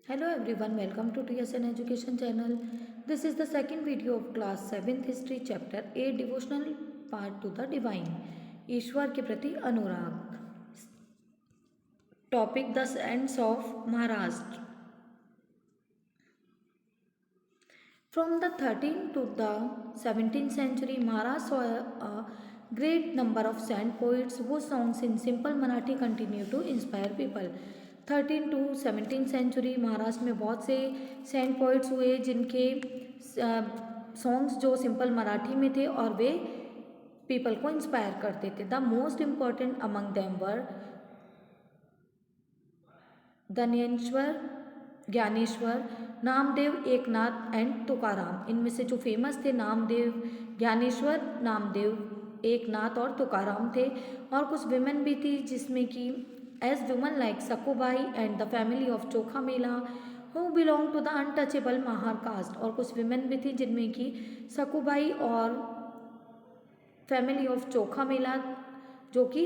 Hello everyone, welcome to TSN Education channel. This is the second video of class 7th history chapter 8 devotional part to the divine. ईश्वर के प्रति अनुराग. Topic the saints of Maharashtra. From the 13th to the 17th century, Maharashtra saw a great number of saint poets whose songs in simple Marathi continue to inspire people. 13 to 17 century Maharashtra में बहुत से Saint poets हुए जिनके songs जो simple Marathi में थे और वे people को इंस्पायर करते थे. The most important among them were Dhaneshwar, Dnyaneshwar, Namdev, Eknath and Tukaram. इनमें से जो फेमस थे नामदेव, ज्ञानेश्वर, नामदेव, एकनाथ और तुकाराम थे. और कुछ विमेन भी थी जिसमें कि as woman like Sakubai and the family of Chokha Mela who belong to the untouchable Mahar caste. और कुछ विमेन भी थी जिनमें कि सकुबाई और फैमिली ऑफ चोखा मेला जो कि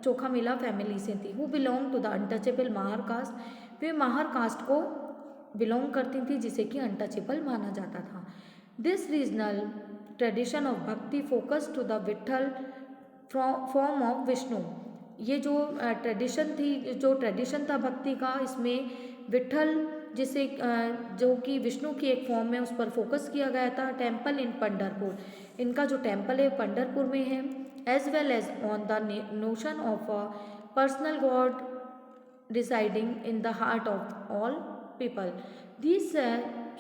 चोखा मेला फैमिली से थी. Who belong to the untouchable Mahar caste, वे महार कास्ट को बिलोंग करती थी जिसे कि अनटचेबल माना जाता था. This regional tradition of bhakti focus to the Vitthal form of Vishnu. ये जो ट्रेडिशन थी, जो ट्रेडिशन था भक्ति का, इसमें विठल जिसे जो कि विष्णु की एक फॉर्म में उस पर फोकस किया गया था. टेम्पल इन पंढरपुर, इनका जो टेम्पल है पंढरपुर में है. As well as on the notion of a personal god residing in the heart of all people. These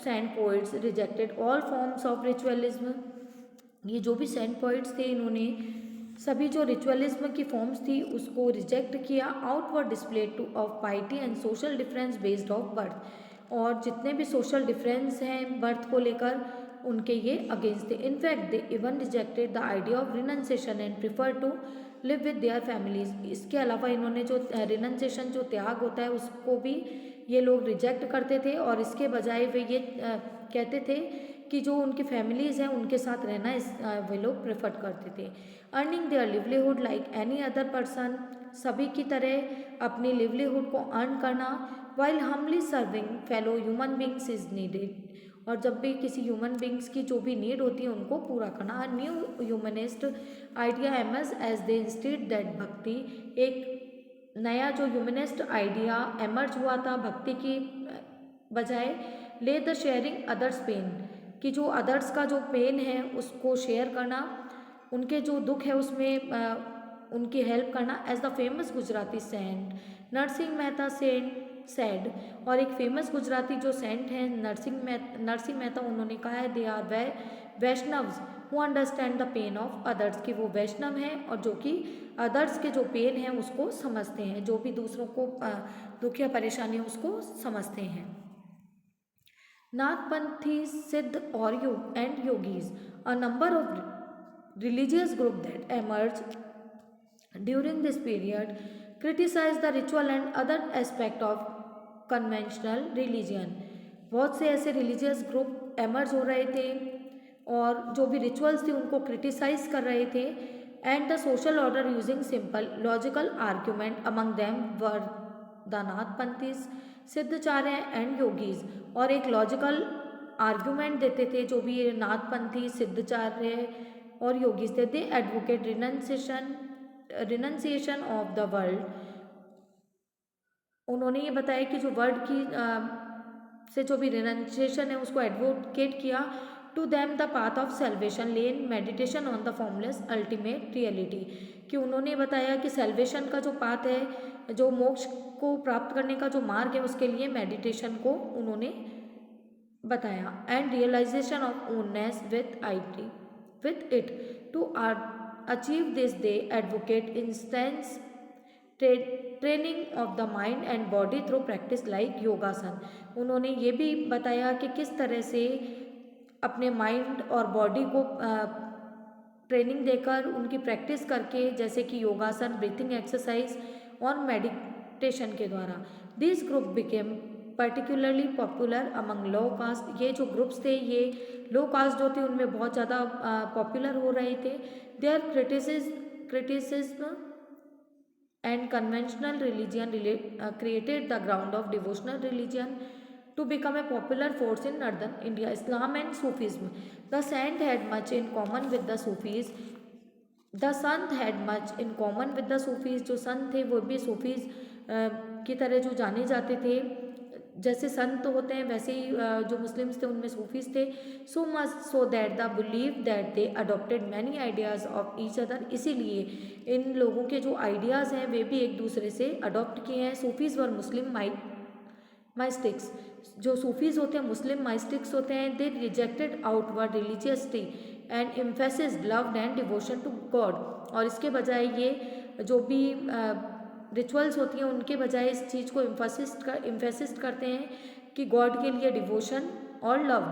saint poets rejected all forms of ritualism. ये जो भी सेंट पोइट्स थे इन्होंने सभी जो रिचुअलिज्म की फॉर्म्स थी उसको रिजेक्ट किया. Outward display two of पाइटी and social difference based of birth. और जितने भी सोशल डिफरेंस हैं बर्थ को लेकर उनके ये अगेंस्ट थे. In fact they even rejected the idea of renunciation and prefer to live with their families. इसके अलावा इन्होंने जो रिनंसिएशन जो त्याग होता है उसको भी ये लोग रिजेक्ट करते थे और इसके बजाय वे ये कहते थे कि जो उनकी फैमिलीज़ हैं उनके साथ रहना वे लोग प्रेफर करते थे. Earning their livelihood like any other person, सभी की तरह अपनी लिवलीहुड को अर्न करना. While humbly serving fellow human beings is needed, और जब भी किसी ह्यूमन बींग्स की जो भी नीड होती है उनको पूरा करना. New humanist idea emerge as they instead that bhakti. एक नया जो ह्यूमनिस्ट आइडिया एमर्ज हुआ था भक्ति की बजाय ले द शेयरिंग अदर्स पेन, कि जो अदर्स का जो पेन है उसको शेयर करना, उनके जो दुख है उसमें उनकी हेल्प करना. As the famous Gujarati saint Narsinh Mehta said, और एक फेमस गुजराती जो सेंट हैं नरसिंह मेहता, उन्होंने कहा है they are Vaishnavs who understand the pain of others, कि वो वैष्णव हैं और जो कि अदर्स के जो पेन है उसको समझते हैं, जो भी दूसरों को दुख या परेशानी है उसको समझते हैं. नाथपंथी सिद्ध और and yogis, a number of religious group that emerged during this period criticized the ritual and other aspect of conventional religion. बहुत से ऐसे रिलीजियस ग्रुप एमर्ज हो रहे थे और जो भी रिचुअल्स थे उनको क्रिटिसाइज कर रहे थे. And the social order using simple logical argument among them were the Nathpanthis, Siddhacharya and yogis. और एक लॉजिकल आर्ग्यूमेंट देते थे जो भी ये नाथपंथी, सिद्धाचार्य और योगीज थे. They advocate renunciation of the world. उन्होंने ये बताया कि जो वर्ल्ड की से जो भी रिनंसिएशन है उसको एडवोकेट किया. To them the path of salvation lay in meditation on the formless ultimate reality, कि उन्होंने बताया कि सेल्वेशन का जो पाथ है, जो मोक्ष को प्राप्त करने का जो मार्ग है, उसके लिए मेडिटेशन को उन्होंने बताया. And realization of oneness with it. To achieve this they advocate intense training of the mind and body through practice like yogasan. उन्होंने ये भी बताया कि किस तरह से अपने माइंड और बॉडी को ट्रेनिंग देकर उनकी प्रैक्टिस करके, जैसे कि योगासन, ब्रीथिंग एक्सरसाइज और मेडिटेशन के द्वारा. This group became particularly popular among low caste. ये जो ग्रुप्स थे ये लो कास्ट जो थे उनमें बहुत ज़्यादा पॉपुलर हो रहे थे. Their criticism and conventional religion created the ground of devotional religion to become a popular force in northern India. Islam and Sufism. The saint had much in common with the Sufis. The sant had much in common with the Sufis. जो संत थे वो भी Sufis की तरह जो जाने जाते थे. जैसे संत होते हैं वैसे ही जो मुस्लिम्स थे उनमें सूफीज़ थे. So much so that the believe that they adopted many ideas of each other. इसीलिए इन लोगों के जो आइडियाज़ हैं वे भी एक दूसरे से अडॉप्ट किए हैं. Sufis were Muslim mystics. जो सूफीज़ होते हैं मुस्लिम माइस्टिक्स होते हैं. They rejected outward religiosity and emphasis love and devotion to God. और इसके बजाय ये जो भी रिचुअल्स होती हैं उनके बजाय इस चीज़ को इम्फेसिस करते हैं कि गॉड के लिए डिवोशन और love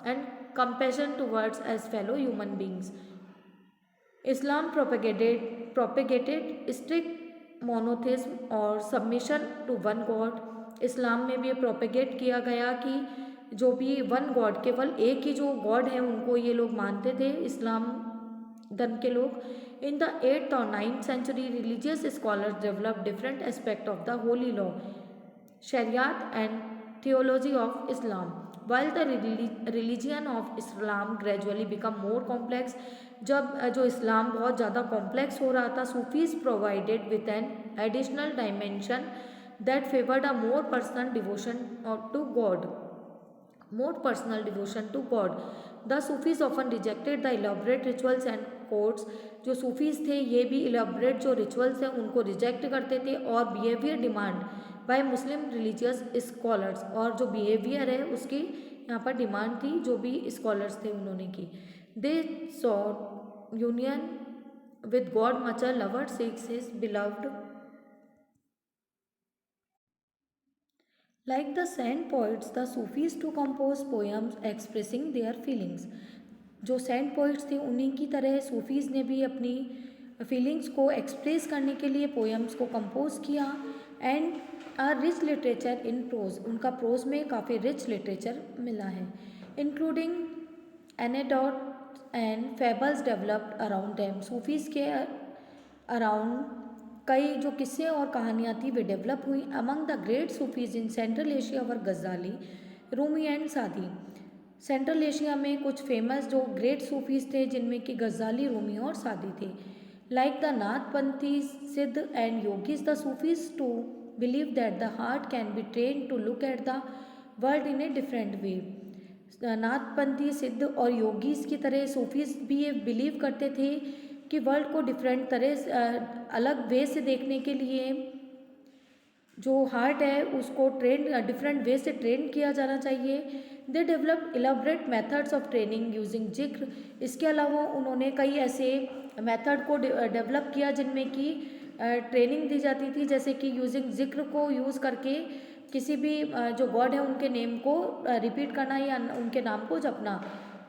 and compassion towards as fellow human beings. Islam propagated strict monotheism और सबमिशन टू वन गॉड. इस्लाम में भी ये प्रोपेगेट किया गया कि जो भी वन गॉड, केवल एक ही जो गॉड है उनको ये लोग मानते थे इस्लाम धर्म के लोग. इन द 8th और 9th century religious scholars develop different aspect of the holy law, shariat and theology of Islam. While the religion of Islam gradually become more complex. जब जो इस्लाम बहुत ज़्यादा कॉम्प्लेक्स हो रहा था, Sufis provided with an additional dimension that favoured a more personal devotion to God. More personal devotion to God. The Sufis often rejected the elaborate rituals and codes. जो Sufis थे ये भी elaborate जो rituals हैं उनको reject करते थे और behavior demand by Muslim religious scholars. और जो behavior है उसकी यहाँ पर डिमांड थी जो भी scholars थे उन्होंने की. They sought union with God. Much a lover seeks his beloved. Like the saint poets, the Sufis to compose poems expressing their feelings. जो सेंट पोइट्स थे उन्हीं की तरह सूफीज़ ने भी अपनी फीलिंग्स को एक्सप्रेस करने के लिए पोएम्स को कंपोज किया. And a rich literature in prose. उनका प्रोज में काफ़ी रिच लिटरेचर मिला है. Including anecdote and fables developed around them. Sufis के अराउंड कई जो किस्से और कहानियाँ थी वे डेवलप हुई. Among the great Sufis in Central Asia were Ghazali, Rumi and Saadi. Central Asia में कुछ फेमस जो ग्रेट सूफीज थे जिनमें कि गज़ाली, रूमी और सादी थे. Like the Nathpanthi Siddha and yogis, the Sufis too believe that the heart can be train to look at the world in a different way. Nathpanthi Siddha और योगीज की तरह सूफीज भी ये बिलीव करते थे कि वर्ल्ड को डिफरेंट तरह से अलग वे से देखने के लिए जो हार्ट है उसको डिफरेंट वे से ट्रेन किया जाना चाहिए. They develop elaborate methods of training using जिक्र. इसके अलावा उन्होंने कई ऐसे मेथड को डेवलप किया जिनमें कि ट्रेनिंग दी जाती थी, जैसे कि यूजिंग जिक्र को यूज़ करके किसी भी जो गॉड है उनके नेम को रिपीट करना या उनके नाम को जपना.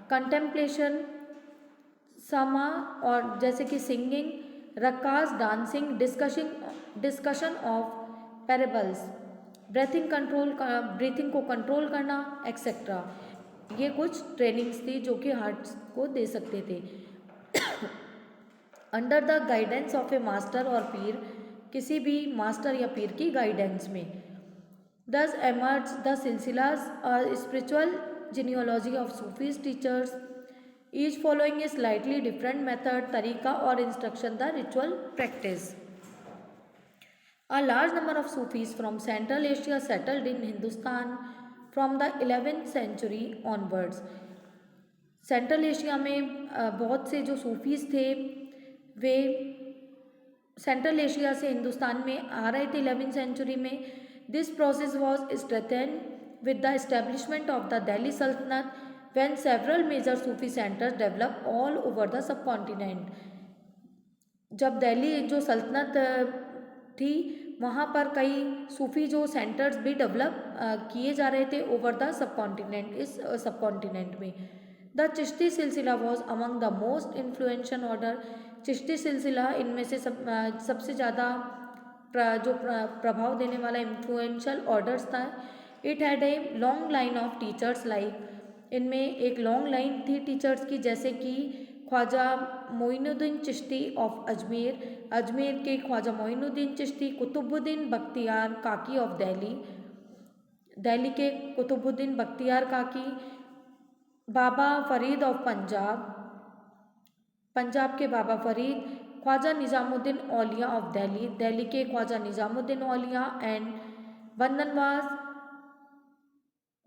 कंटेम्पलेशन, समा और जैसे कि सिंगिंग, रक्कास, dancing, discussion of parables, breathing को कंट्रोल करना एक्सेट्रा. ये कुछ ट्रेनिंग्स थी जो कि हार्ट को दे सकते थे. Under the guidance of A master और पीर. किसी भी मास्टर या पीर की गाइडेंस में. दस emerge the सिलसिलाज spiritual genealogy of Sufis teachers, each following a slightly different method, तरीका और instruction the ritual practice. A large number of Sufis from Central Asia settled in Hindustan from the 11th century onwards. Central Asia में बहुत से जो Sufis थे वे central Asia से हिंदुस्तान में आ रहे थे 11th सेंचुरी में. This process was strengthen with the establishment of the Delhi सल्तनत when several major Sufi centers developed all over the subcontinent. जब दिल्ली जो सल्तनत थी वहाँ पर कई सूफी जो सेंटर्स भी डेवलप किए जा रहे थे ओवर द सबकॉन्टिनेंट, इस सबकॉन्टिनेंट में. द चिश्ती सिलसिला was among the most influential order. Chishti सिलसिला इनमें से सबसे ज़्यादा जो प्रभाव देने वाला इन्फ्लुएंशियल ऑर्डर्स था. It had a long line of teachers like. इनमें एक लॉन्ग लाइन थी टीचर्स की, जैसे कि ख्वाजा मोइनुद्दीन चिश्ती ऑफ अजमेर, अजमेर के ख्वाजा मोइनुद्दीन चिश्ती। कुतुबुद्दीन बख्तियार काकी ऑफ दिल्ली, दिल्ली के कुतुबुद्दीन बख्तियार काकी। बाबा फरीद ऑफ पंजाब, पंजाब के बाबा फरीद। ख्वाजा निज़ामुद्दीन औलिया ऑफ दिल्ली, दिल्ली के ख्वाजा निज़ामुद्दीन औलिया। एंड बंदनवास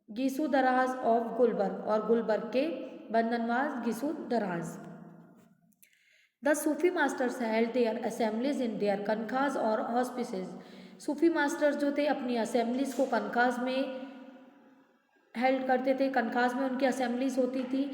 गीसू दराज ऑफ गुलबर्ग, और गुलबर्ग के Bandanawaz Gesu Daraz. The Sufi masters held their assemblies in their khanqahs और हॉस्पिसेस, सूफी मास्टर्स जो थे अपनी असेंबलीज को कनखास में हेल्ड करते थे, कनखास में उनकी असेंबलीज होती थी।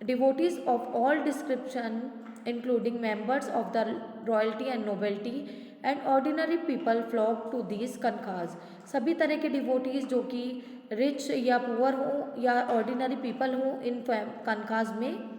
Devotees of all description including members of the royalty and nobility and ordinary people flock to these khanqahs, सभी तरह के डिवोटीज जो कि रिच या पुअर हों या ऑर्डिनरी पीपल हों, इन कनखास में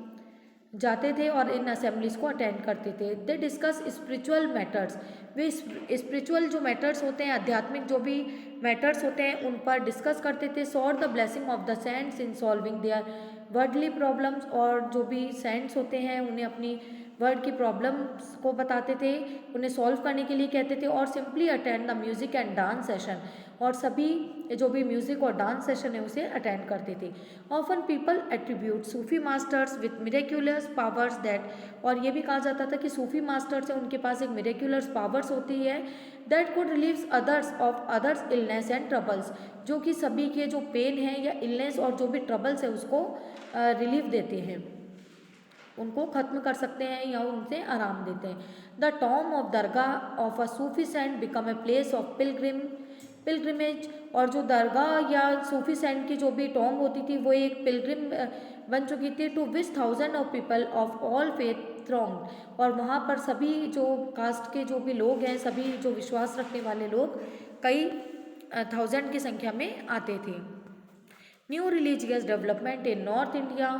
जाते थे और इन असेंबलीज को अटेंड करते थे। They discuss spiritual matters, way spiritual जो मैटर्स होते हैं, आध्यात्मिक जो भी मैटर्स होते हैं उन पर डिस्कस करते थे। Sort the blessing of the saints in solving there worldly problems, और जो भी सेंट्स होते हैं उन्हें अपनी वर्ड की प्रॉब्लम्स को बताते थे, उन्हें सॉल्व करने के लिए कहते थे। और simply attend the music and dance session, और सभी जो भी म्यूजिक और डांस सेशन है उसे अटेंड करते थे। Often people attribute Sufi masters with miraculous powers that, और ये भी कहा जाता था कि सूफी मास्टर्स है उनके पास एक मिरेक्युलस पावर्स होती है, that could relieves others of others illness and troubles, जो कि सभी के जो पेन है या इलनेस और जो भी ट्रबल्स है उसको रिलीफ देते हैं, उनको ख़त्म कर सकते हैं या उनसे आराम देते हैं। The tomb of dargah of a Sufi saint become a place of pilgrimage, और जो दरगाह या सूफी सेंट की जो भी टॉम होती थी वो एक पिलग्रिम बन चुकी थी। To which thousand of people of all faith throng, और वहाँ पर सभी जो कास्ट के जो भी लोग हैं, सभी जो विश्वास रखने वाले लोग कई थाउजेंड की संख्या में आते थे। New religious development in north India,